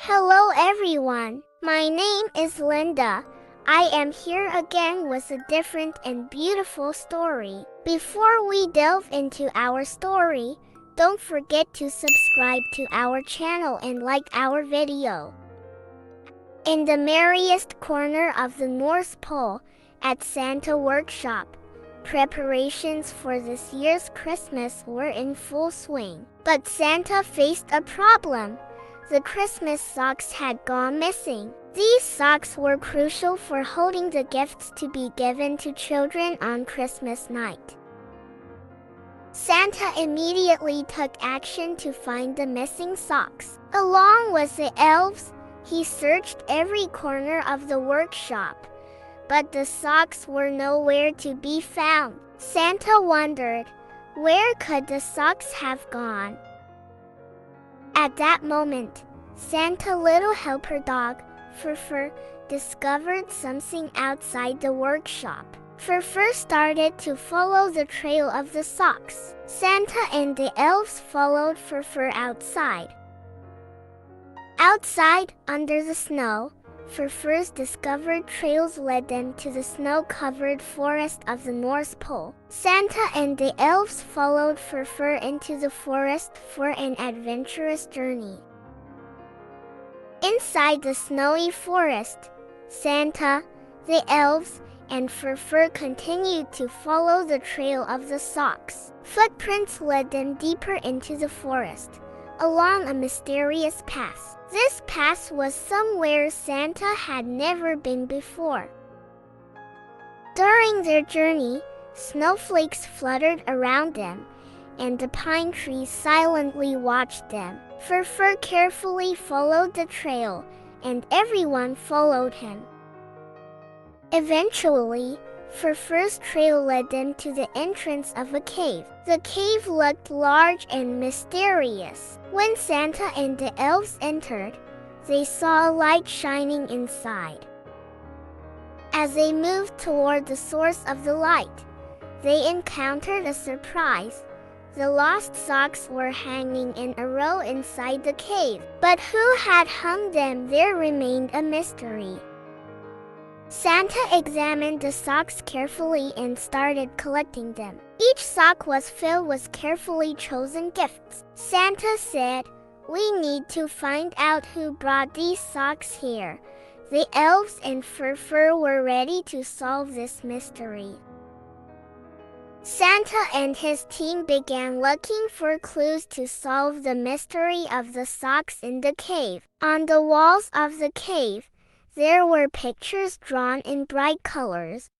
Hello everyone, my name is Linda. I am here again with a different and beautiful story. Before we delve into our story, don't forget to subscribe to our channel and like our video. In the merriest corner of the North Pole, at Santa Workshop, preparations for this year's Christmas were in full swing. But Santa faced a problem. The Christmas socks had gone missing. These socks were crucial for holding the gifts to be given to children on Christmas night. Santa immediately took action to find the missing socks. Along with the elves, he searched every corner of the workshop, but the socks were nowhere to be found. Santa wondered, where could the socks have gone? At that moment, Santa's little helper dog, Fur, discovered something outside the workshop. Fur started to follow the trail of the socks. Santa and the elves followed Fur outside. Outside, under the snow, Fur's discovered trails led them to the snow-covered forest of the North Pole. Santa and the elves followed Fur into the forest for an adventurous journey. Inside the snowy forest, Santa, the elves, and Fur continued to follow the trail of the socks. Footprints led them deeper into the forest, along a mysterious path. This path was somewhere Santa had never been before. During their journey, snowflakes fluttered around them, and the pine trees silently watched them. Fur carefully followed the trail, and everyone followed him. Eventually, Fur's trail led them to the entrance of a cave. The cave looked large and mysterious. When Santa and the elves entered, they saw a light shining inside. As they moved toward the source of the light, they encountered a surprise. The lost socks were hanging in a row inside the cave, but who had hung them there remained a mystery. Santa examined the socks carefully and started collecting them. Each sock was filled with carefully chosen gifts. Santa said, "We need to find out who brought these socks here." The elves and Fur were ready to solve this mystery. Santa and his team began looking for clues to solve the mystery of the socks in the cave. On the walls of the cave, there were pictures drawn in bright colors.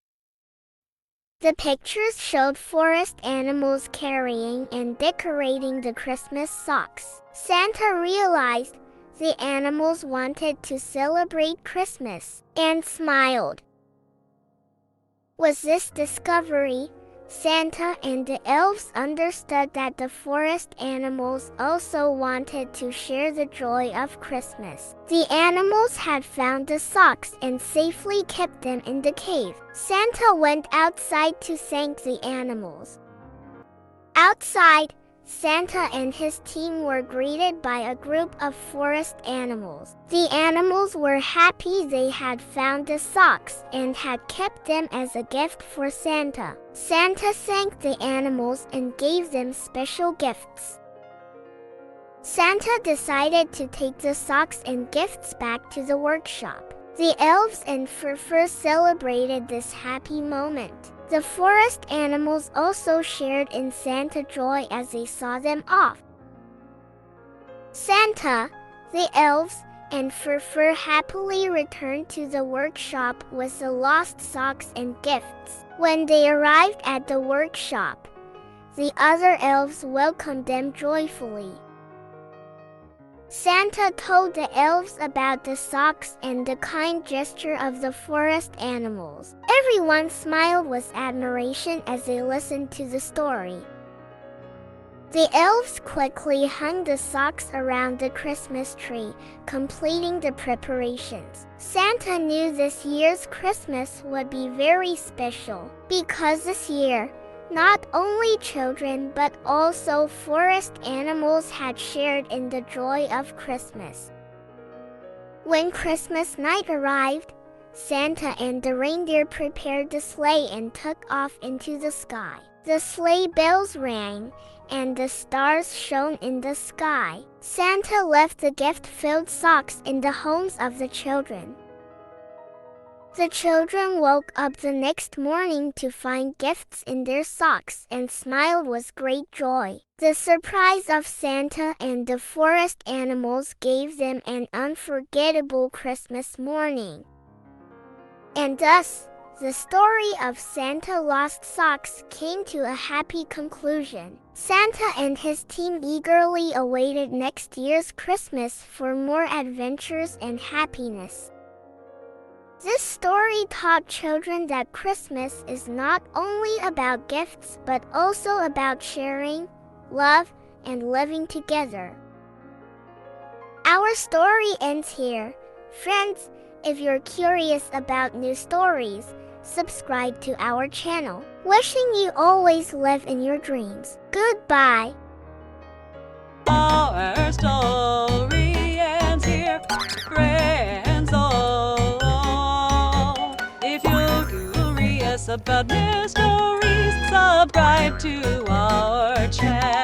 The pictures showed forest animals carrying and decorating the Christmas socks. Santa realized the animals wanted to celebrate Christmas and smiled. With this discovery, Santa and the elves understood that the forest animals also wanted to share the joy of Christmas. The animals had found the socks and safely kept them in the cave. Santa went outside to thank the animals. Outside, Santa and his team were greeted by a group of forest animals. The animals were happy they had found the socks and had kept them as a gift for Santa. Santa thanked the animals and gave them special gifts. Santa decided to take the socks and gifts back to the workshop. The elves and Fur celebrated this happy moment. The forest animals also shared in Santa's joy as they saw them off. Santa, the elves, and Fur happily returned to the workshop with the lost socks and gifts. When they arrived at the workshop, the other elves welcomed them joyfully. Santa told the elves about the socks and the kind gesture of the forest animals. Everyone smiled with admiration as they listened to the story. The elves quickly hung the socks around the Christmas tree, completing the preparations. Santa knew this year's Christmas would be very special, because this year, not only children but also forest animals had shared in the joy of Christmas. When Christmas night arrived, Santa and the reindeer prepared the sleigh and took off into the sky. The sleigh bells rang, and the stars shone in the sky. Santa left the gift-filled socks in the homes of the children. The children woke up the next morning to find gifts in their socks and smiled with great joy. The surprise of Santa and the forest animals gave them an unforgettable Christmas morning. And thus, the story of Santa Lost Socks came to a happy conclusion. Santa and his team eagerly awaited next year's Christmas for more adventures and happiness. This story taught children that Christmas is not only about gifts but also about sharing, love, and living together. Our story ends here. Friends, if you're curious about new stories, subscribe to our channel. Wishing you always live in your dreams. Goodbye. Our story ends here, friends all. If you're curious about new stories, subscribe to our channel.